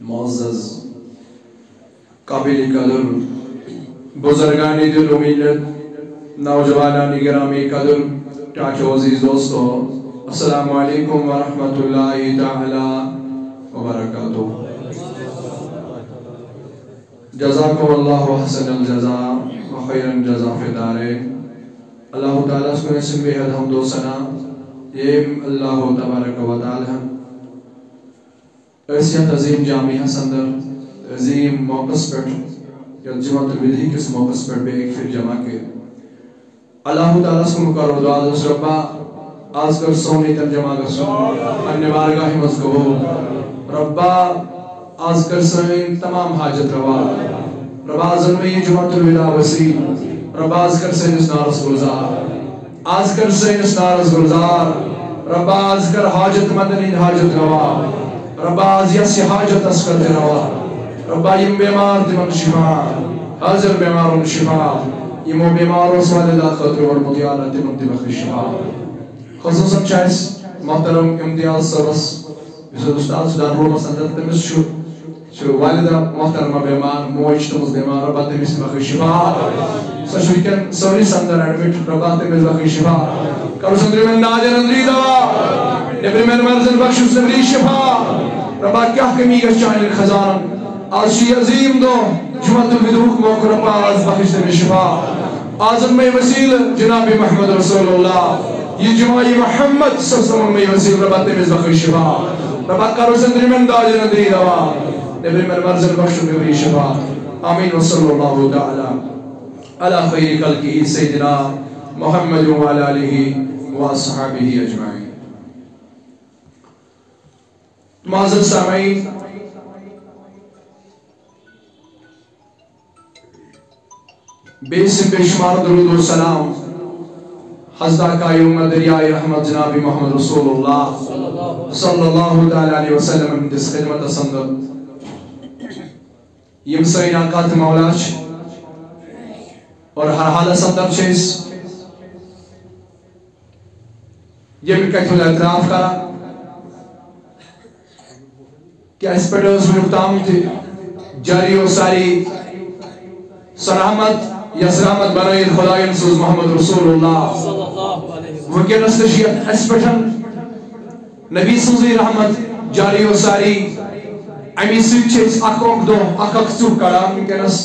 معزز قابل قدر بزرگان دل و ملت نوجوانان گرامی قدر چاچو عزیز دوستو السلام علیکم ورحمۃ اللہ تعالی وبرکاتہ. جزاکم اللہ حسن الجزاء وخیر الجزاء فی الدارین. اللہ تعالیٰ اس کو نسم بہت حمد و ثنا یہ اللہ تبارک و تعالی ایسیت عظیم جامعہ سندر عظیم موقع پر یا جماعت الودی کس موقع پر بے ایک پھر جمع کے اللہ تعالیٰ اس کو مقرر دعا دوست ربا آج کر سونی ترجمہ کا سن انہ بارگاہ مذکو ربا آج کر سوین تمام حاجت روا ربا آزن میں یہ جماعت الوداع وسیع ربا آج کر سین اس نارس گلزار آج کر سین اس نارس گلزار ربا آج کر حاجت مدنین حاجت روا ربا آج یسی حاجت اسکر دے روا ربا یم بیمار دیمن شفا حاضر بیمارون شفا یمو بیماروں سوال اللہ خطر اور مطیالہ دیمن دیمن شفا. خصوصاً چاہیس محترم امتیاز سرس یسو استاد سدان رومس اندر تمس شو والدہ محترمہ بیمار موج تمس بیمار ربا تمس بخی شفا سشویکن سوری سندر ایڈمٹ ربا تمس بخی شفا کرو سندری من ناجر اندری دوا نبری من مرزن بخشو سندری شفا ربا کیا کمی گا چاہیے خزان آشی عظیم دو جمعت الودوق موقع ربا آز بخش تمس شفا آزم میں وسیل جناب محمد رسول اللہ یہ جماعی محمد صلی اللہ علیہ وسلم میں وسیل ربا تمس بخش شفا ربا کرو سندری من ناجر اندری دوا نبری من مرزن بخشو نبری شفا آمین وصلی اللہ تعالی علی خیر خلقہ سیدنا محمد وعلی آلہ واصحابہ اجمعین. معزز سامعین بے سے بے شمار درود و سلام حضرت قائم دریائے رحمت جناب محمد رسول اللہ صلی اللہ تعالی علیہ وسلم دس خدمت سندر یم سین آقات مولاش اور ہر حال سندر چیز یم کتھول اعتراف کرا کہ اس پر اس مقدام تھی جاری و ساری سرحمت یا سرحمت بنائی خدایان سوز محمد رسول اللہ وکن استشیت اس پٹھن نبی سوزی رحمت جاری و ساری امی سوچ چیز اکوک دو اکوک سوک کرام وکنس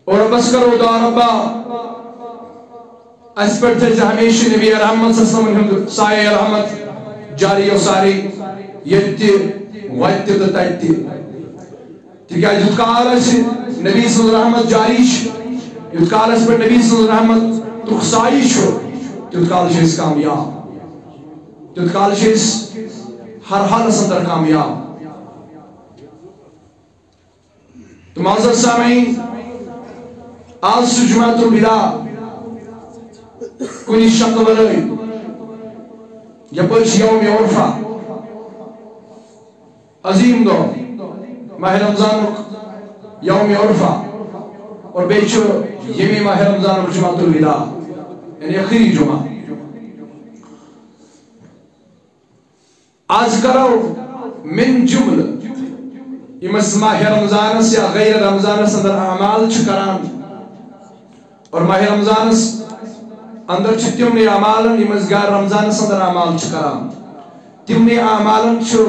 اور بس کرو دا ربا اس پر تھے ہمیشہ نبی رحمت صلی اللہ علیہ وسلم سائے رحمت جاری و ساری یتی ویتی دتایتی تکیہ جتکال اس نبی صلی اللہ علیہ وسلم جاریش جتکال اس پر نبی صلی اللہ علیہ وسلم تخصائیش ہو جتکال شیز کامیاب جتکال شیز ہر حال سندر کامیاب. تو معزز سامعین آج سے جمعت الوداع کنی شک بلائی یا پرچ یوم عرفہ عظیم دو ماہ رمضان یوم عرفہ اور بیچو یمی ماہ رمضان جمعت الوداع یعنی اخری جمعہ. آج کرو من جمل امس ماہ رمضان یا غیر رمضان اندر اعمال چکران اور ماہ رمضان اندر چھ تمنی اعمال امس غیر رمضان اندر اعمال چکران تمنی اعمال چھو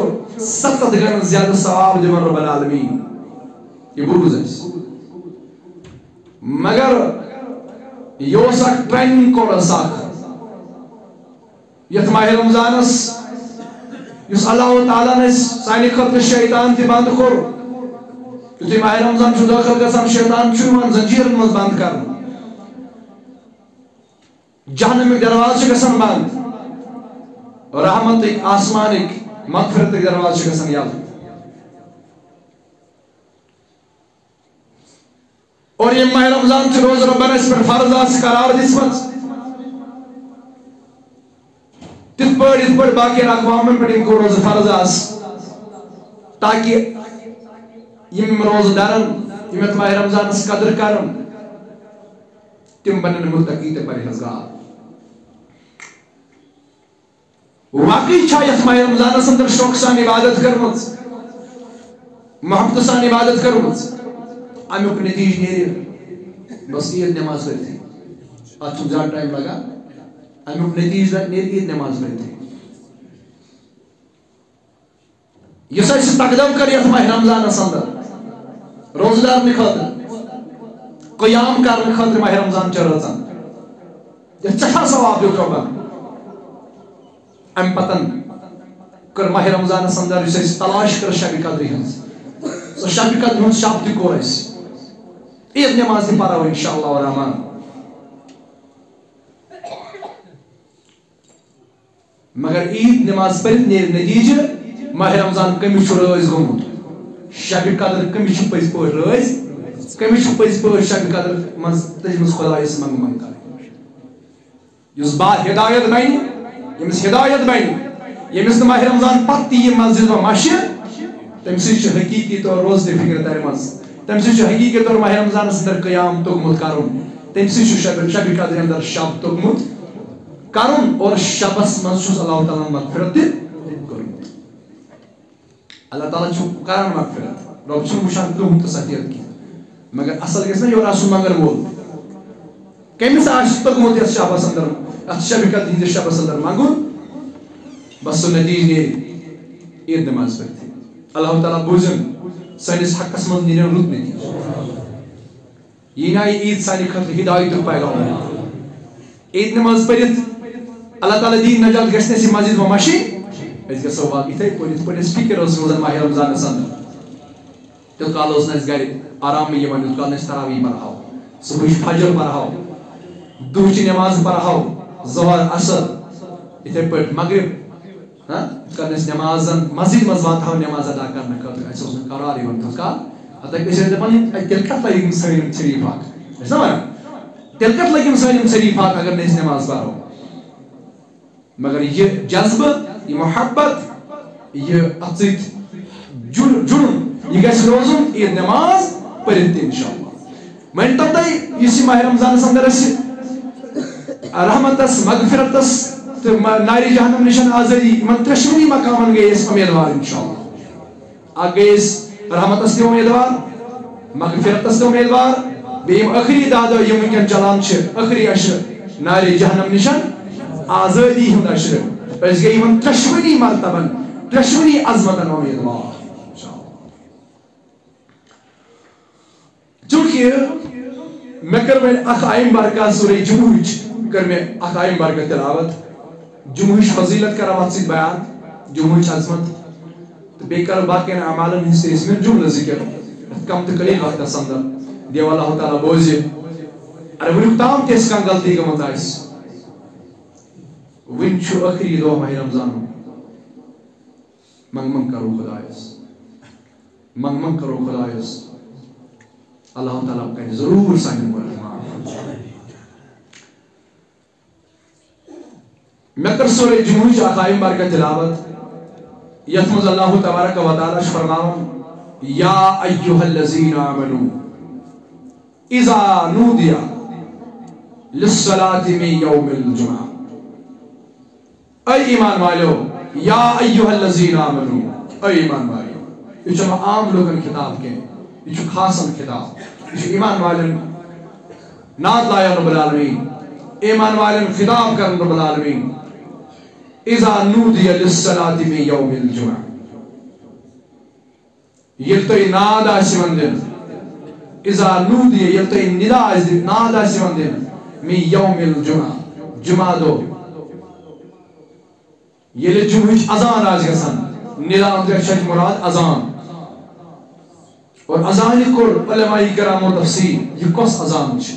7 گن زیادہ ثواب دمن رب العالمین. یہ بوز ہے مگر یہ سک ٹریننگ کو ساک یت ماہ رمضان یس اللہ تعالیٰ نے سانی خطر شیطان تی بند کر یتی ماہ رمضان چھو داخل گسان شیطان چھوان زنجیر مز بند کر جہنم دروازہ چھ گسان بند رحمت آسمان مغفرت دروازہ چھ گسان یل. اور یہ ماہ رمضان چھ روز ربنا اس پر فرض آس قرار دیس مز تت پڑ باقی اقوام پر ان کو روز فرض آس تاکہ یم روز دارن یمت ماہ رمضان اس قدر کرن تم بنن متقی تے پرہیزگار. واقعی چھا یتھ ماہ رمضانس اندر شوق سان عبادت کرمت محبت سان عبادت کرمت امیک نتیج نیرِ بس عید نماز پڑھتی اتھ چھُنہٕ زیادٕ ٹایم لگان امیک نتیج نیرِ عید نماز پڑھتی یُس اَسہِ تقدم کر یتھ ماہ رمضانس اندر روزدار خٲطرٕ قیام کرنہٕ خٲطرٕ ماہ رمضان چہِ رٲژن یتھ سٮ۪ٹھاہ ثواب دیُت رۄبن ام پتن کر ماہ رمضانس اندر یُس اَسہِ تلاش کر شبِ قدرِ ہٕنٛز سۄ شبِ قدرِ ہُنٛد شب تہِ کوٚر اَسہِ عید نماز تہِ پرو انشاءاللہ الرحمن مگر عید نماز پٔرِتھ نیرِ نتیجہ ماہ رمضان کٔمِس چھُ رٲزۍ گوٚمُت شبِ قدر کٔمِس چھُ پٔزۍ پٲٹھۍ رٲزۍ کٔمِس چھُ پٔزۍ پٲٹھۍ شبِ قدر منٛز تٔجمٕژ خۄدایس منٛگ منٛگ کرٕنۍ یُس با ہدایت بنہِ ییٚمِس ہدایت بنہِ ییٚمِس نہٕ ماہ رمضان پتہٕ تہِ یہِ مسجد و مشہِ تٔمۍ سۭتۍ چھُ حقیٖقی طور روزٕ فکر ترِمٕژ تٔمۍ سۭتۍ چھُ حقیٖقی طور ماہ رمضانس اندر قیام توٚگمُت کرُن تٔمۍ سۭتۍ چھُ شبِ قدرِ اندر شب توٚگمُت کرُن اور شبس منٛز چھُس اللہ تعالیٰ مغفرت تہِ کوٚرمُت اللہ تعالیٰ چھُ کران مغفرت رۄب چھُنہٕ وٕچھان کٕہٕنۍ تہِ سفید کینٛہہ مگر اصل گژھِ نا یورٕ آسُن منگن وول کٔمِس آسہِ توٚگمُت یتھ شبس اندر اتھ شبِ قدرِ ہٕنٛدِس شبس اندر منگُن بس سُہ نتیج نیرِ عید نماز پٔرِتھٕے اللہ تعالیٰ بوٗزِن سٲنِس حقس منٛز نیرن رُت نتیج یہِ نایہِ عید سانہِ خٲطرٕ ہدایتُک پیغام عید نماز پٔرِتھ اللہ تعالیٰ دِیہِ نجات گژھِ نہٕ اَسہِ مسجد و مشہِ أسۍ گژھو واقع یِتھٕے پٲٹھۍ یِتھ پٲٹھۍ اَسہِ فِکر ٲس روزان ماہ رمضانس اندر تیوٗت کال اوس نہٕ اَسہِ گرِ آرامٕے یِوان یوٗت کال نہٕ أسۍ تراویح پرہاو صبحٕچ فجر پرہاو دُہچہِ نٮ۪ماز پرہاو ظہر عصر یِتھٕے پٲٹھۍ مغرب یِتھ کٔنۍ أسۍ نٮ۪مازن مسجد منٛز واتہاو نٮ۪ماز ادا کرنہٕ خٲطرٕ اَسہِ اوس نہٕ قرار یِوان تیوٗت کال ہتہٕ أسۍ ٲسۍ دپان تیٚلہِ کتھ لگہِ یِم سٲنۍ شریٖف حق ٲسۍ نا ونان تیٚلہِ کتھ لگہِ یِم سٲنۍ شریٖف حق اگر نہٕ أسۍ نٮ۪ماز پرو مگر یہِ جذبہٕ یہِ محبت یہِ اتھ سۭتۍ جُڑُن یہِ گژھِ روزُن عید نٮ۪ماز پٔرِتھ تہِ انشاءاللہ مٲنۍتو تُہۍ یُس یہِ ماہ رمضانس اندر أسۍ رحمتس مغفرتس تہٕ نارِ جہنم نِش آزٲدی یِمن ترٛٮ۪شوٕنی مقامن گٔے أسۍ اُمیدوار انشاءاللہ اکھ گٔے أسۍ رحمتس تہِ اُمیدوار مغفرتس تہِ اُمیدوار بیٚیہِ یِم ٲخری داہ دۄہ یِم وٕنکٮ۪ن چلان چھِ ٲخری اشرٕ نارِ جہنم نِش آزٲدی ہُنٛد اشرٕ أسۍ گٔے یِمن ترٛٮ۪شوٕنی مرتبن ترٛٮ۪شوٕنی عظمتن اُمیدوار چوٗنٛکہِ مےٚ کٔر وۄنۍ اکھ آیِم برکات سورے جمعہٕچ کٔر مےٚ اکھ آیِم برکت تلاوت جمعہٕچ فضیلت کرو اتھ سۭتۍ بیان جمعہٕچ عظمت تہٕ بیٚیہِ کرو باقین اعمالن ہٕنٛز تہِ ٲسۍ مےٚ جملہٕ ذِکر یتھ کم تہٕ قلیٖل وقتس اندر دیو اللہ تعالیٰ بوزِ اگر وُنیُک تام تہِ اَسہِ کانٛہہ غلطی گٔمٕژ آسہِ وٕنہِ چھُ ٲخری دۄہ ماہ رمضانُک منٛگ منٛگ کرو خۄدایس منٛگ منٛگ کرو خۄدایس اللہ تعالیٰ کرِ ضروٗر سانٮ۪ن گۄناہن معاف مےٚ کٔر سورے جمعہٕچ اکھ آیِم برکت تلاوت یتھ منٛز اللہ تبارک و تعالیٰ چھُ فرماوان یا ایُّہا الذین آمنوا اذا نودِیَ للصلاۃ من یوم الجمعہ اے ایمان والیو یا ایُّہا الذین آمنوا اے ایمان والیو یہ چھُنہٕ عام لوٗکن خطاب کینٛہہ یہ چھُ خاصن خطاب یہ چھُ ایمان والٮ۪ن نعت لایان رب العالمیٖن ایمان والٮ۪ن خطاب کران رب العالمیٖن اذا نودِیَ للصلاۃ من یوم الجمعہ ییٚلہِ تۄہہِ ناد آسہِ یِوان دِنہٕ اذا نودِیَ ییٚلہِ تۄہہِ نِدا آسہِ ناد آسہِ یِوان دِنہٕ من یوم الجمعہ جمعہ دۄہ ییٚلہِ جمعہٕچ اذان آسہِ گژھان نِدا اندر چھِ مراد اذان اور اذان کوٚر علماء کرامو تفصیل یہِ کۄس اذان چھِ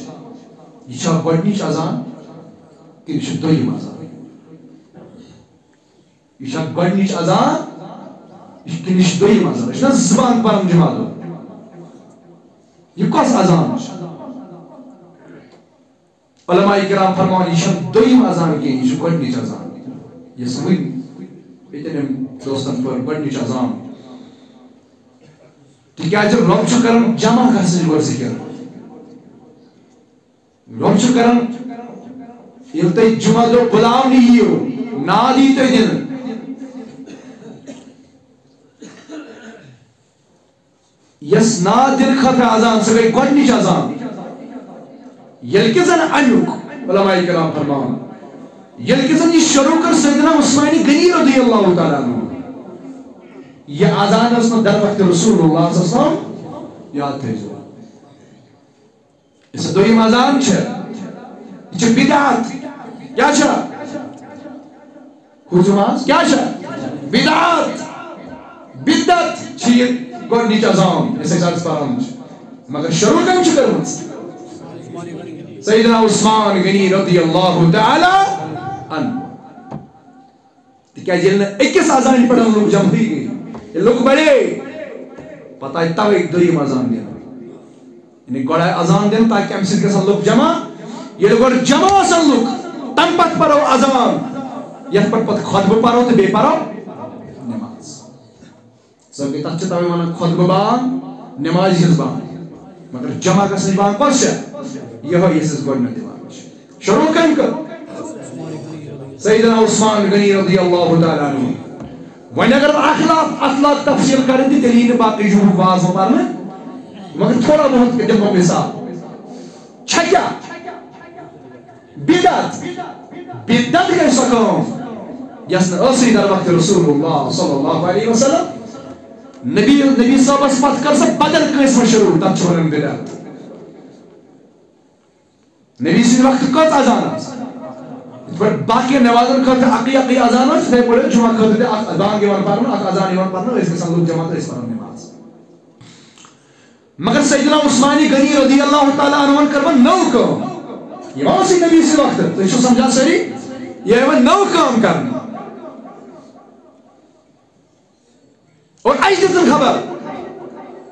یہِ چھا گۄڈنِچ اذان کِنہٕ یہِ چھِ دوٚیِم اذان یہِ چھا گۄڈنِچ اذان کِنہٕ یہِ چھِ دوٚیِم اذان یہِ چھُنہ زٕ بانٛگ پران جمعہ دۄہ یہِ کۄس اذان چھِ علماء کرام فرماوان یہِ چھنہٕ دوٚیِم اذان کینٛہہ یہِ چھِ گۄڈنِچ اذان یۄس وٕنۍ ییٚتٮ۪ن یِم دوستن پٔر گۄڈنِچ اذان تِکیٛازِ رۄب چھُ کران جمع گژھنٕچ گۄڈٕ ذِکر رۄب چھُ کران ییٚلہِ تۄہہِ جمعہ دۄہ بُلاونہٕ یِیِو ناد یی تۄہہِ دِنہٕ یس نادر خطر اذان سہ گئی گۄڈنِچ اذان ییٚلہِ کہِ زن امیُک علماء کرام فرمان ییٚلہِ کہِ زن یہ شروع کر سیدنا عثمان غنی رضی اللہ تعالیٰ عنہ یہ اذان ٲس نہٕ در وقت رسول اللہ صلی اللہ علیہ وسلم یاد تھٲیزیو یۄس دوٚیِم اذان چھِ یہِ چھِ بدعت کیٛاہ چھِ حضوٗم حظ کیٛاہ چھِ بدعت چھِ یہِ گۄڈنِچ اذان یۄس أسۍ آز پران چھِ مگر شروع کٔمۍ چھِ کٔرمٕژ سیدنا عثمان غنی رضی اللہ تعالی عنہ تِکیٛازِ ییٚلہِ نہٕ أکِس اذانہِ پٮ۪ٹھ لُکھ جمع گٔے ییٚلہِ لُکھ بڑے پتہٕ آیہِ تَوَے دوٚیِم اذان دِنہٕ یعنی گۄڈٕ آیہِ اذان دِنہٕ تاکہِ اَمہِ سۭتۍ گژھن لُکھ جمع ییٚلہِ گۄڈٕ جمع آسن لُکھ تَمہِ پتہٕ پرو اذان یتھ پٮ۪ٹھ پتہٕ خۄطبہٕ پرو تہٕ بیٚیہِ پرو نٮ۪ماز سبقٕے تتھ چھِ تَوَے وَنان خۄطبہٕ بان نٮ۪مازِ ہٕنٛز بان مگر جمع گژھنٕچ بان کۄس چھےٚ یِہوٚے یۄس أسۍ گۄڈٕنٮ۪تھ دِوان چھِ شروع کٔمۍ کٔر سیدنا عثمان غنی رضی اللہ تعالیٰ عنہ وۄنۍ اگر اکھ لاکھ تفصیل کرن تہِ تیٚلہِ یی نہٕ باقٕے جمعُک واز وۄنۍ پرنہٕ مگر تھوڑا بہت دِمو مثال چھےٚ کیٛاہ بدعت گٔے سۄ کٲم یۄس نہٕ ٲسٕے در وقت رسول اللہ صلی اللہ علیہ وسلم نبی صٲبس پتہٕ کٔر سۄ بدل کٲنٛسہِ منٛز شروع تتھ چھِ ونان بدعت نبی سٕنٛدِ وقتہٕ کٔژ اذان آسہٕ یِتھ پٲٹھۍ باقین نٮ۪مازن خٲطرٕ اَکٕے اذان ٲس تِتھَے پٲٹھۍ جمعہ خٲطرٕ تہِ اکھ بانگ یِوان پرنہٕ اکھ اذان یِوان پرنہٕ ٲسۍ گژھان لُکھ جمع تہٕ ٲسۍ پران نٮ۪ماز مگر سیدنا عثمان غنی رضی اللہ تعالیٰ عنہن کٔر وۄنۍ نٔو کٲم یہِ ما اوسُے نبی سٕنٛدِ وقتہٕ تُہۍ چھِو سمجھان سٲری یہِ آیہِ وۄنۍ نٔو کٲم کرنہٕ اور اَسہِ دِژٕن خبر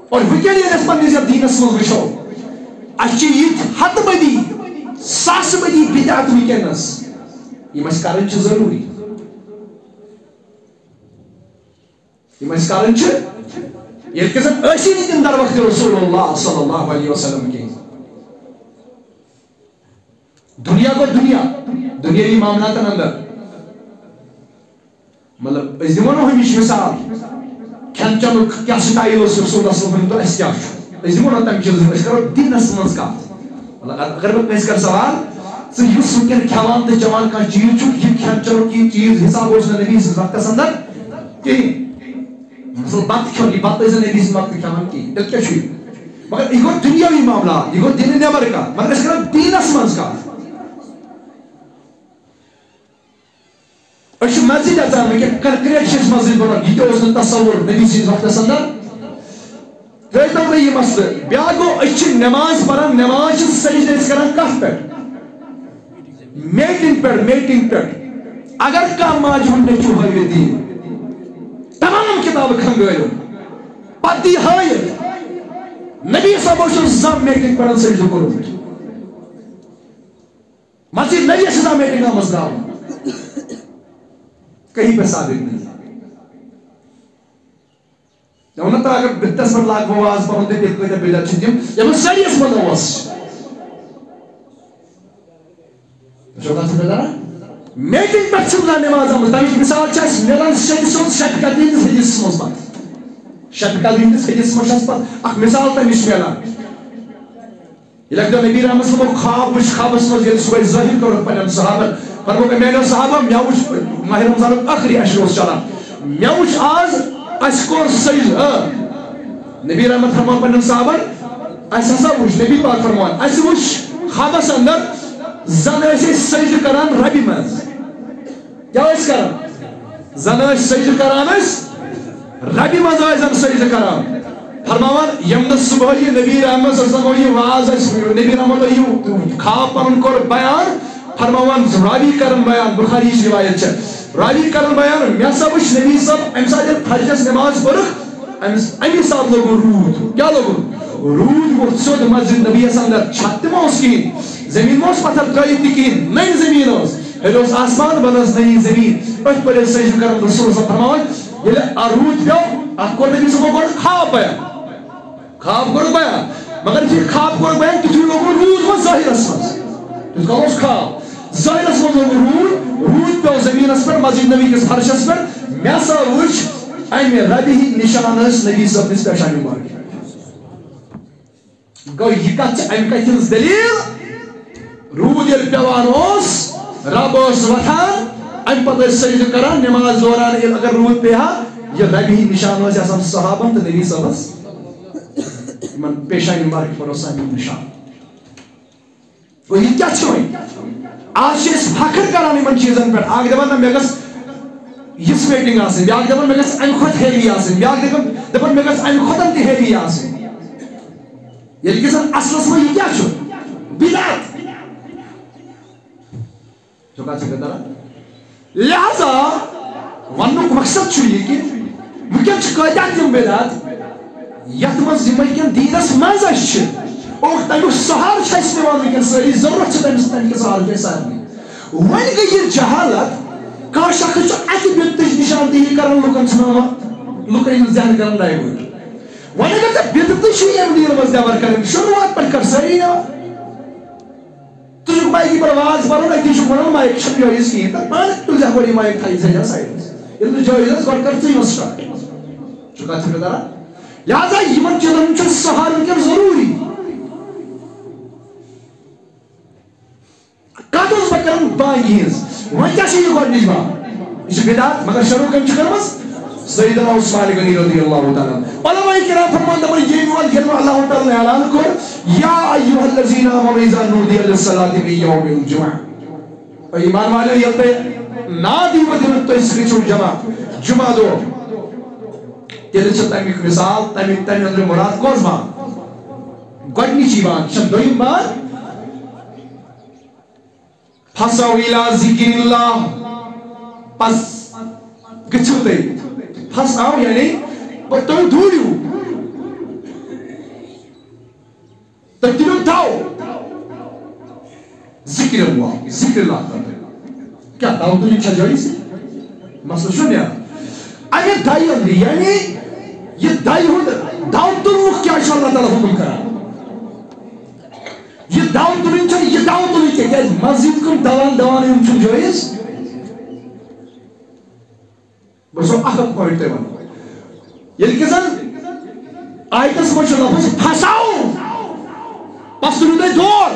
اور وٕنکٮ۪ن ییٚلہِ أسۍ پننِس یتھ دیٖنس منٛز وٕچھو اَسہِ چھِ یِتھۍ ہتہٕ بٔدی ساسہٕ بٔدی بدعت وٕنکٮ۪نس یِم اَسہِ کرٕنۍ چھِ ضروٗری یِم اَسہِ کرٕنۍ چھِ ییٚلہِ کہِ زن ٲسی نہٕ تِم در وقت رسول اللہ صلی اللہ علیہ وسلم کِہیٖنۍ دُنیا گوٚو دُنیٲوی معاملاتن اندر مطلب أسۍ دِمو نہٕ ہُمِچ مثال کھٮ۪ن چٮ۪نُک کیٛاہ سٹایل اوس رسول اللہ صلی اللہ علیہ وسلم تہٕ اَسہِ کیٛاہ چھُ أسۍ دِمو نہٕ تَمہِ چیٖزٕچ أسۍ کرو دیٖنس منٛز کتھ مطلب اگر بہٕ کٲنٛسہِ کرٕ سوال ژٕ یُس وٕنکٮ۪ن کھٮ۪وان تہٕ چٮ۪وان کانٛہہ چیٖز چھُکھ یہِ کھٮ۪ن چٮ۪نُک یہِ چیٖز حساب اوس نہٕ نبی سٕنٛدِس وقتس اندر کِہیٖنۍ مثلاً بتہٕ کھیوٚن یہِ بتہٕ ٲسۍ نہٕ نبی سٕنٛدِ وقتہٕ کھٮ۪وان کِہیٖنۍ تیٚلہِ کیٛاہ چھُ یہِ مگر یہِ گوٚو دُنیٲوی معاملات یہِ گوٚو دِنہٕ نٮ۪بر کتھ مگر أسۍ کرو دیٖنس منٛز کتھ أسۍ چھِ مسجد اژان وٕنکٮ۪ن کنکریٹ چھِ أسۍ مسجد بنان یہِ تہِ اوس نہٕ تصور نبی سٕنٛدِس وقتس اندر ترٛٲیتو مےٚ یہِ مسلہٕ بیٛاکھ گوٚو أسۍ چھِ نٮ۪ماز پران نٮ۪ماز چھِ سجدٕ أسۍ کران کتھ پٮ۪ٹھ میٹِنگ پٮ۪ٹھ اگر کانٛہہ ماجہِ ہُنٛد نیٚچوٗ ہٲوِتھ دِی تمام کِتابہٕ کھنگٲیِو پتہٕ دی ہٲیِتھ نبی صٲبو چھُنہٕ زانٛہہ میٹِنگ پٮ۪ٹھ سجدٕ کوٚرمُت مسجد نبی چھِ زانٛہہ میٹِنٛگن منٛز درٛاوُن کہیں پہ ثابت نہیں ووٚن تہٕ اگر بِتس پٮ۪ٹھ لاگو واز پرُن تہٕ تیٚلہِ کۭتیاہ بدعت چھِ تِم یِمن سٲرِیَس منٛز اوس میٹِنگ پٮ۪ٹھ چھُنہٕ زانٛہہ نٮ۪ماز آمٕژ تَمِچ مِثال چھِ اَسہِ مِلان سیدِ سیوٚد شفیع قدری ہٕنٛدِس حدیثس منٛز پتہٕ شفیع قدری ہٕنٛدِس حدیثس منٛز چھِ اَسہِ پتہٕ اکھ مِثال تَمِچ مِلان ییٚلہِ اَکہِ دۄہ نبی رحمت صٲبُن خواب وٕچھ خوابس منٛز ییٚلہِ صُبحٲے ظٲہِر کوٚرُکھ پننٮ۪ن صحابن فرموو میٛانیو صحابو مےٚ وٕچھ ماہِ رمضانُک ٲخری عشر اوس چلان مےٚ وٕچھ آز اَسہِ کوٚر سجدٕ نبی رحمت فرموو پننٮ۪ن صحابن اَسہِ ہسا وٕچھ نبی پاک فرماوان اَسہِ وٕچھ خوابس اندر زن ٲسۍ أسۍ سجدٕ کران ربہِ منٛز کیٛاہ ٲسۍ کران زن ٲسۍ سجدٕ کران أسۍ ربہِ منٛز ٲسۍ زن سجدٕ کران فرماوان ییٚمہِ دۄہ صبحٲے یہِ نبی رحمت صلی اللہ علیہ وسلم یہِ واز اَسہِ نبی رحمت یہِ خواب پنُن کوٚر بیان فرماوان راوی کرن بیان بخاریچ روایت چھِ راوی کرن بیان مےٚ ہسا وٕچھ نبی صٲب اَمہِ ساتہٕ ییٚلہِ فجرس نٮ۪ماز پٔرٕکھ اَمی ساتہٕ لوگُن روٗد کیٛاہ لوگُن روٗد ووٚتھ سیوٚد مسجد نبیَس اندر چھت تہِ ما اوس کِہیٖنۍ زٔمیٖن ما اوس پتھر ترٲیِتھ تہِ کِہیٖنۍ نٔنۍ زٔمیٖن ٲس ہیٚرِ اوس آسمان بۄنہٕ ٲس نٔنی زٔمیٖن أتھۍ پٲٹھۍ ٲسۍ سجدٕ کران رسول صٲب فرماوان ییٚلہِ روٗد پیوٚو اَتھ کوٚر نبی صٲبو گۄڈٕ خواب کوٚرُکھ بیان مگر یُتھُے خواب کوٚرُکھ بیان تِتھُے لوگُن روٗد وۄنۍ ظٲہِرس منٛز تیُتھ کال اوس خواب ظٲہِرس منٛز لوگُن روٗد پیوٚو زٔمیٖنس پٮ۪ٹھ مسجد نبی کِس فرشس پٮ۪ٹھ مےٚ ہسا وٕچھ امہِ ربہِ ہِنٛدۍ نِشان ٲسۍ نبی صٲبنِس پیشانی مبارکہِ گو یہ کت ام کت ہز دلیل رود یل پیوان رب وتھان ام پتہ سجدہ کران نماز دوران اگر رود پیہا یہ ربی نشان آسان صحابن تو نبی صبس من پیشانی مبارک پر نشان گو یہ کیا چھوئی آج فخر کران ان چیزن پہ اگ دپان مے گژھ یس ویٹنگ آسن بیاکھ دپان مے گژھ امہ کھۄتہٕ ہیوی آسن بیاکھ دپان مے گژھ امہ کھۄتہٕ تہِ ہیوی آسن ییٚلہِ کہِ زن اصلس منٛز یہِ کیٛاہ چھُ بدعت چھُ کتھ چھِ کران لہذا وننُک مقصد چھُ یہِ کہِ وٕنکٮ۪ن چھِ کۭتیاہ تِم بدعت یتھ منٛز یِم وٕنکٮ۪ن دیٖنس منٛز اَسہِ چھِ اور تمیُک سہارٕ چھِ اَسہِ نِوان وٕنکٮ۪ن سٲری ضروٗرت چھِ تمہِ کہِ سہارٕ چھِ سارنٕے وۄنۍ گٔے یہِ جہالت کانٛہہ شخص چھُ اکہِ بدتٕچ نشاندہی کران لُکن ژھٕناوان لُکن ہٕنٛدۍ ذہن کران ڈایوٲٹ وۄنۍ اگر ژےٚ بدتٕے چھُے ییٚمہِ دیٖنہٕ منٛز نٮ۪بر کرٕنۍ شروعات پٮ۪ٹھ کر سٲری نٮ۪بر ژٕ چھُکھ مایکہِ پٮ۪ٹھ واز پرُن أتی چھُکھ ونان مایک چھَنہٕ جٲیِز کِہیٖنۍ تہٕ پانہٕ تُلزِ گۄڈٕ یہِ مایک تھٲیِو ژٕ سایڈس ییٚلہِ نہٕ جٲیِز آسہِ گۄڈٕ کر ژٕ یِوان سٹارٹ چھُ کتھ فکر تران لہذا یِمن چیٖزن چھُ سہارٕ وٕنکٮ۪ن ضروٗری کتھ اوسُس بہٕ کران بانگہِ ہٕنٛز وۄنۍ کیٛاہ چھِ یہِ گۄڈنِچ بات یہِ چھِ بدعت مگر شروع کٔمۍ چھِ کٔرمٕژ سیدنا عثمان غنی رضی اللہ تعالیٰ علماء کرام فرمان دپان ییٚلہِ اللہ تعالیٰ اعلان کوٚر یا ایھا الذین آمنوا اذا نودی للصلاۃ من یوم الجمعہ ایمان والو ییٚلہِ تۄہہِ ناد یِیوٕ دِنہٕ تُہۍ گٔژھِو جمعہ دۄہ تیٚلہِ چھِ تمیُک مثال تمہِ أنٛدرٕ مُراد کۄس بات گۄڈنِچی بات چھےٚ دوٚیِم بات فَسَو اِلی ذِکرِ اللہ پس گٔژھِو تُہۍ پھساو یعنی تُہۍ دوٗرِو تُہۍ دِیِو دو ذِکرِ اللہ کیٛاہ دو تُلٕنۍ چھا جٲیِز مسلہٕ چھُ نیران اگر دایہِ أنٛدرٕ یعنی یہ دایہِ ہُنٛد دو تُلنُک کیٛاہ چھُ اللہ تعالیٰ حُکُم کران یہ دو تُلٕنۍ چھنہٕ یہِ دو تُلٕنۍ کینٛہہ کیٛازِ مسجد کُن دوان یِم چھُنہٕ جٲیِز بہٕ چھُسو اکھ پویِنٹ تۄہہِ وَنان ییٚلہِ کہِ زن آیتس منٛز چھُ لفظ پھساو پتہٕ تُلِو تُہۍ دور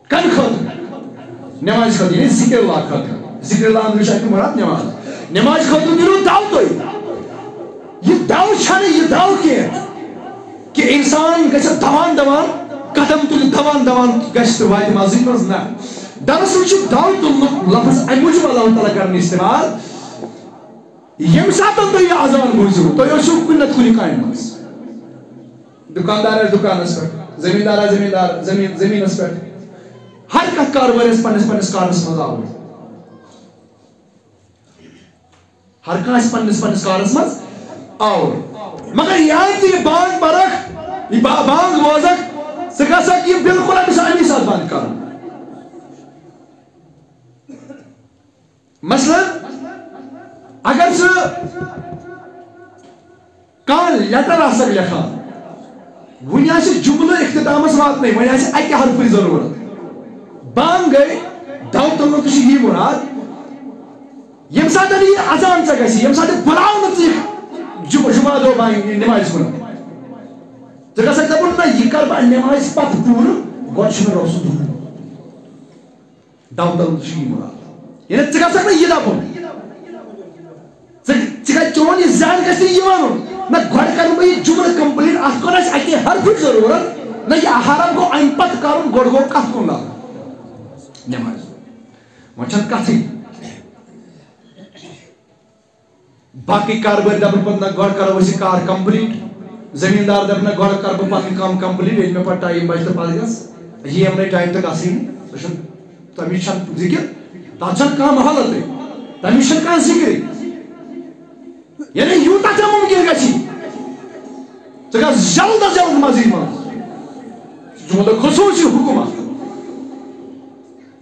کمہِ خٲطرٕ نٮ۪مازِ خٲطرٕ یعنی ذِکر اللہ خٲطرٕ ذِکر اللہ اندرٕ چھُ اَتہِ مُراد نٮ۪مازِ خٲطرٕ تُلِو دو تُہۍ یہِ دو چھنہٕ یہِ دو کینٛہہ کہ انسان گژھِ دوان قدم تُلہِ دوان گژھِ تہٕ واتہِ مسجد منٛز نہ دراصل چھُ دو تُلنُک لفظ امہِ موٗجوٗب اللہ تعالیٰ کران استعمال ییٚمہِ ساتہٕ تُہۍ یہِ اذان بوٗزِو تُہۍ ٲسِو کُنہِ نتہٕ کُنہِ کامہِ منٛز دُکاندار آسہِ دُکانس پٮ۪ٹھ زٔمیٖندار آسہِ زٔمیٖنس پٮ۪ٹھ ہر کانٛہہ کاربار آسہِ پننِس کارس منٛز آوُر ہر کانٛہہ آسہِ پننِس کارس منٛز آوُر مگر ییٚلہِ تہِ یہِ بانگ پرکھ یہِ بانگ بوزکھ ژٕ گژھکھ یہِ بالکل أمِس امی ساتہٕ بنٛد کرُن مثلاً اگر ژٕ کانٛہہ لیٹر آسکھ لیکھان وُنہِ آسہِ جملہٕ اختتامس واتنٕے وۄنۍ آسہِ اکہِ حرفٕچ ضروٗرت بانگ گٔے دو تُلنُک چھُ یی مُراد ییٚمہِ ساتہٕ یہِ اذان ژےٚ گژھِ ییٚمہِ ساتہٕ بُلاونہٕ ژٕ جمعہ دۄہ بانگ نٮ۪مازِ کُن ژٕ گژھکھ دپُن نہ یہِ کرٕ بہٕ نٮ۪مازِ پتہٕ پوٗرٕ گۄڈٕ چھُ مےٚ رۄب سُنٛد حُکُم دو تُلنُک چھُ یی مُراد یعنی ژٕ گژھکھ نہٕ یہِ دپُن چون یہ ذہن گژھِ یہِ وَنُن نہ گۄڈٕ کرٕ بہٕ یہِ جملہٕ کمپلیٖٹ اتھ کُن آسہِ اکہِ حرفٕچ ضروٗرت نہ یہِ حرف گوٚو امہِ پتہٕ کرُن گۄڈٕ گوٚو کتھ کُن لاگُن نٮ۪مازِ وۄنۍ چھنہٕ کتھٕے باقٕے کاربٲرۍ دپن پتہٕ نہ گۄڈٕ کرو أسۍ یہِ کار کمپلیٖٹ زٔمیٖندار دپہِ نہ گۄڈٕ کرٕ بہٕ پنٕنۍ کٲم کمپلیٖٹ ییٚلہِ مےٚ پتہٕ ٹایم بچہِ تہٕ پتہٕ گژھ یِم نہٕ ٹایم تہٕ گژھٕے نہٕ سُہ چھُنہٕ تمِچ چھنہٕ ذِکر تتھ چھنہٕ کانٛہہ محلتٕے تمِچ چھنہٕ کانٛہہ ذِکرٕے یعنی یوٗتاہ ژےٚ مُمکِن گژھی ژٕ گژھ جلد از جلد مسجد منٛز جملہٕ خصوٗصی حُکُم اکھ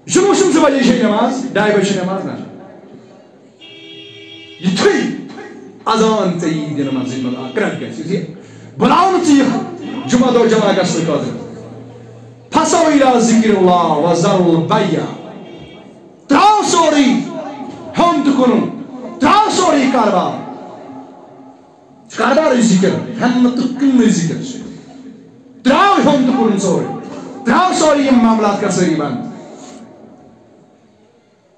یہِ چھُنہٕ وٕچھُن 2 بجے چھےٚ نٮ۪ماز 2:30 بجے چھےٚ نٮ۪ماز نہ یِتھُے اذان ژےٚ یی دِنہٕ مسجد منٛز اکھ کرٛٮ۪کھ گژھِ یُتھُے بُلاونہٕ ژٕ یِکھ جمعہ دۄہ جمع گژھنہٕ خٲطرٕ فَسَو اِلی ذِکرِ اللہ وَذَرُوا الْبَیْعَ ترٛاو سورُے ہیوٚن تہٕ کٕنُن ترٛاو سورُے کاربار کاربار ذکر ہن تو کن ذکر تراو ہم تو کن سوری تراو سوری یہ معاملات کا سری بند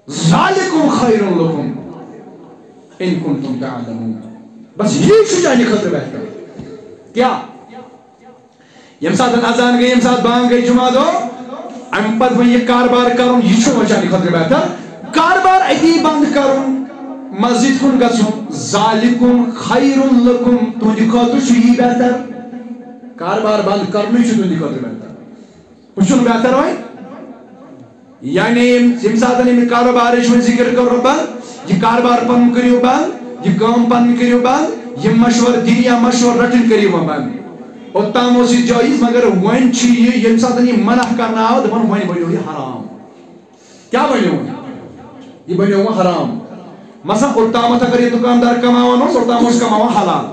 ذالکم خیر لکم ان کنتم تعلمون بس یہ چیزیں خطر بہتر کیا یم سات اذان گئی یم سات بانگ گئی جمعہ دو ام پت وہ یہ کاربار کروں یہ چھو بچانی خطر بہتر کاربار اتی بند کروں مسجد کن گژھُن ذالکم خیر لکم تہنٛدِ خٲطرٕ چھُ یی بہتر کاربار بند کرنُے چھُ تہنٛدِ خٲطرٕ بہتر ہُہ چھُنہٕ بہتر وۄنۍ یعنی ییٚمہِ ساتہٕ ییٚمہِ کاربارٕچ وۄنۍ ذِکر کوٚر بند یہِ کاربار پنُن کٔرِو بند یہِ کٲم پنٕنۍ کٔرِو بند یِم مشور دِنۍ یا مشور رٹٕنۍ کٔرِو وۄنۍ بند اوٚتام اوس یہِ جٲیِز مگر وۄنۍ چھُ یہِ ییٚمہِ ساتہٕ یہِ منع کرنہٕ آو دپان وۄنۍ بنیو یہِ حرام کیٛاہ بنیو یہِ بنیو وۄنۍ حرام مثلا اوٚتامتھ اگر یہِ دُکاندار کماوان اوس اوٚتام اوس کماوان حلال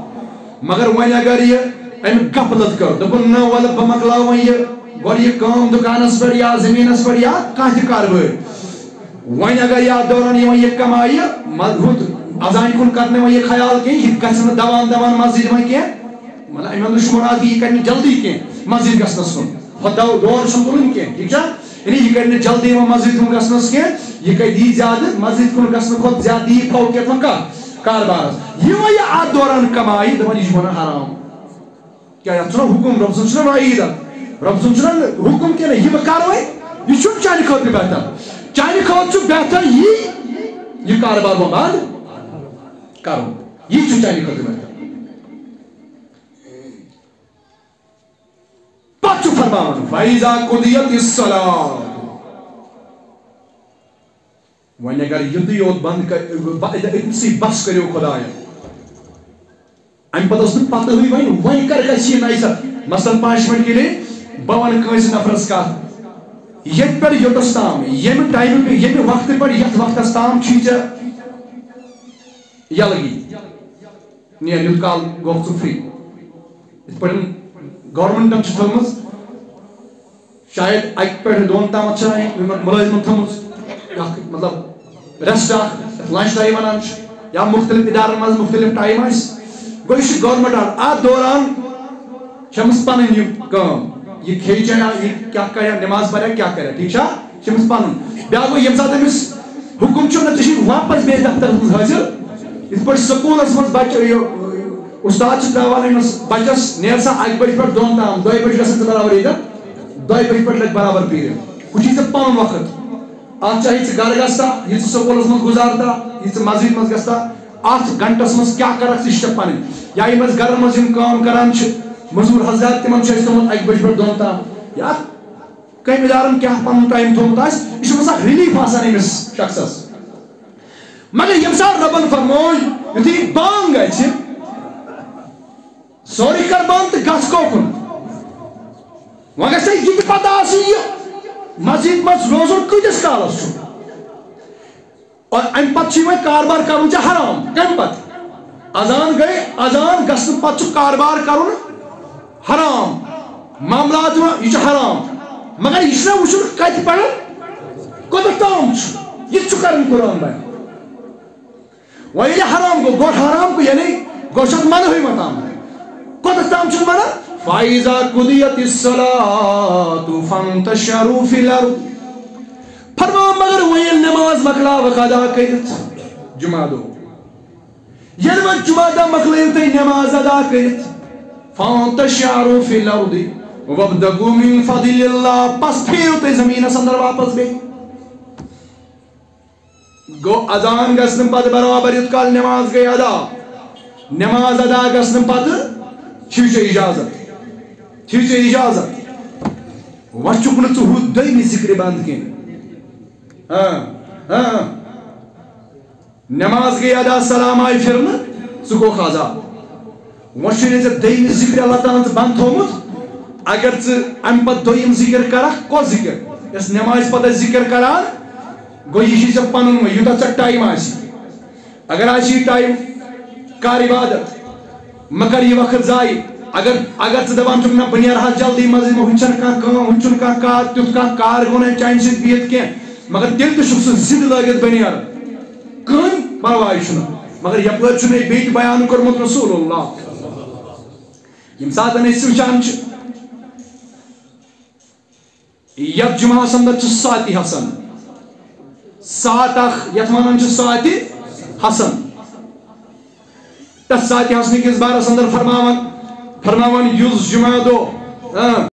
مگر وۄنۍ اگر یہِ أمۍ غفلت کٔر دوٚپُن نہ وَلہٕ بہٕ مۄکلاو وۄنۍ یہِ گۄڈٕ یہِ کٲم دُکانس پٮ۪ٹھ یا زٔمیٖنس پٮ۪ٹھ یا کانٛہہ تہِ کاربٲرۍ وۄنۍ اگر یتھ دوران یہِ وۄنۍ یہِ کمایہِ ہُتھ اذانہِ کُن کرِ نہٕ وۄنۍ یہِ خیال کینٛہہ یہِ گژھِ نہٕ دوان دوان مسجد وۄنۍ کینٛہہ مطلب اَمہِ اندر چھُ مراد یہِ کرِ نہٕ جلدی کینٛہہ مسجد گژھنس کُن ہۄ دور چھُنہٕ تُلُن کینٛہہ ٹھیٖک چھا یعنی یہِ کرِ نہٕ جلدی وۄنۍ مسجد کُن گژھنس کینٛہہ یہِ کرِ یی زیادٕ مسجد کُن گژھنہٕ کھۄتہٕ زیادٕ یی فوقیت وۄنۍ کتھ کاربارس یہِ وۄنۍ یہِ اتھ دوران کمایہِ دپان یہِ چھُ ونان حرام کیٛاہ یتھ چھُنہ حُکُم رۄب سُنٛد چھُنہ وعیٖد اتھ رۄب سُنٛد چھُنہ حُکُم کینٛہہ یہِ بہٕ کرٕ وۄنۍ یہِ چھُنہٕ چانہِ خٲطرٕ بہتر چانہِ خٲطرٕ چھُ بہتر یہِ کاربار وۄنۍ بنٛد کرُن یہِ چھُ چانہِ خٲطرٕ بہتر پتہٕ چھُ فرماوان فَإِذَا قُضِيَتِ الصَّلَاةُ وۄنۍ اگر یُتُے یوت بنٛد أتۍسٕے بس کٔرِو خۄدایا اَمہِ پتہٕ ٲس نہٕ پتہٕ وۄنۍ کر گژھِ یہِ نَیہِ ساتہٕ مثلاً پانٛژھِ مِنٹ گٔے بہٕ وَنہٕ کٲنٛسہِ نفرس کتھ ییٚتہِ پٮ۪ٹھ یوٚتس تام ییٚمہِ ٹایمہٕ پٮ۪ٹھ ییٚمہِ وقتہٕ پٮ۪ٹھ یتھ وقتس تام چھُے ژےٚ یلگی نیر یُت کال گوٚو ژٕ فری یِتھ پٲٹھۍ گورمنٹن چھِ تھٲومٕژ شاید اکہِ پٮ۪ٹھ دۄن تامتھ چھِ مُلٲزمن تھٲومٕژ مطلب ریسٹ اکھ لنچ ٹایم ونان چھِ یا مختلف ادارن منٛز مختلف ٹایم آسہِ گوٚو یہِ چھُ گورمنٹ اتھ دوران چھِ أمِس پنٕنۍ یہِ کٲم یہِ کھیٚیہِ چایا یہِ کیٛاہ کرِ نٮ۪ماز پریا کیٛاہ کرِ ٹھیٖک چھا یہِ چھُ أمِس پنُن بیٛاکھ گوٚو ییٚمہِ ساتہٕ أمِس حُکُم چھُ نہ ژٕ چھُکھ واپس بیٚیہِ دفترس منٛز حٲضِر یِتھ پٲٹھۍ سکوٗلس منٛز بچہِ یہِ اُستاد چھُ تراوان أمِس بچس نیر سا اکہِ بجہِ پٮ۪ٹھ دۄن تام دۄیہِ بجہِ گژھن ژٕ برابر ییٚتٮ۪ن دۄیہِ بجہِ پٮ۪ٹھ لگہِ برابر پیٖرِتھ ہُہ چھی ژےٚ پنُن وقت اتھ چاہے ژٕ گرٕ گژھتا یہِ ژٕ سکوٗلس منٛز گُزارتا یہِ ژٕ مسجد منٛز گژھتا اتھ گنٹس منٛز کیٛاہ کرکھ ژٕ چھِ ژےٚ پنٕنۍ یا یِم أسۍ گرن منٛز یِم کٲم کران چھِ مزوٗر حضرات تِمن چھُ اَسہِ تھوٚمُت اکہِ بجہِ پٮ۪ٹھ دۄن تام یا کٔمۍ ادارن کیٛاہ پنُن ٹایم تھوٚمُت آسہِ یہِ چھُ آسان ریلیٖف آسان أمِس شخصس مگر ییٚمہِ ساتہٕ رۄبن فرموو یُتھُے بانگ گژھِ سورُے کر بنٛد تہٕ گژھ کوکُن وۄنۍ گژھِ یہِ تہِ پتہ آسٕنۍ یہِ مسجد منٛز روزُن کۭتِس کالس چھُ اور امہِ پتہٕ چھُے وۄنۍ کاربار کرُن ژےٚ حرام کمہِ پتہٕ اذان گٔے اذان گژھنہٕ پتہٕ چھُ کاربار کرُن حرام معاملات یہِ چھُ حرام مگر یہِ چھُنہ وٕچھُن کتہِ پٮ۪ٹھ کوٚتتھ تام چھُ یہِ تہِ چھُ کرُن قرآن بیان وۄنۍ ییٚلہِ حرام گوٚو حرام گوٚو یعنی گوٚو چھُ اتھ منعٕے متام کوٚتتھ تام چھُنہٕ ونان فَإِذَا قُضِيَتِ الصَّلَاةُ فَانتَشِرُوا فِي الْأَرْضِ فرماو مگر وۄنۍ ییٚلہِ نٮ۪ماز مۄکلاوکھ ادا کٔرِتھ جُمعہ دۄہ ییٚلہِ وۄنۍ جُمعہ دۄہ مۄکلٲیِو تُہۍ نٮ۪ماز ادا کٔرِتھ فَانتَشِرُوا فِي الْأَرْضِ وَابْتَغُوا مِن فَضْلِ اللَّهِ پس پھیرِو تُہۍ زٔمیٖنس انٛدر واپس بیٚیہِ گوٚو اذان گژھنہٕ پتہٕ برابر یُتھ کال نٮ۪ماز گٔے ادا نٮ۪ماز ادا گژھنہٕ پتہٕ چھُے ژےٚ اِجازت وۄنۍ چھُکھ نہٕ ژٕ ہُہ دوٚیمہِ ذِکرِ بنٛد کینٛہہ نٮ۪ماز گٔے ادا سلام آیہِ پھِرنہٕ ژٕ گوٚکھ آزاد وۄنۍ چھُنہٕ ژےٚ دوٚیمہِ ذِکرِ اللہ تعالیٰ ہن بنٛد تھوٚومُت اگر ژٕ امہِ پتہٕ دوٚیِم ذِکر کرکھ کۄس ذِکر یۄس نٮ۪مازِ پتہٕ ٲسۍ ذِکر کران گوٚو یہِ چھُے ژےٚ پنُن وۄنۍ یوٗتاہ ژےٚ ٹایم آسہِ اگر آسہِ یہِ ٹایم کر عبادت مہ کر یہِ وقت ضایہِ اگر ژٕ دپان چھُکھ نہ بہٕ نیرٕ ہا جلدی منٛزٕ ہُہ چھنہٕ کانٛہہ کٲم ہُہ چھُنہٕ کانٛہہ کار تیُتھ کانٛہہ کار گوٚو نہٕ چانہِ سۭتۍ بِہِتھ کینٛہہ مگر تیٚلہِ تہِ چھُکھ ژٕ ضِد لٲگِتھ بہٕ نیرٕ کٕہٕنۍ پرواے چھُنہٕ مگر یپٲرۍ چھُ مےٚ بیٚیہِ تہِ بیان کوٚرمُت رسول اللہ یم سات وچان یت جمعہ اندر ساعتی حسن سات یت ونان ساعتی حسن تس ساعتی حسن کس بارس اندر فرماوان یس جمعہ دو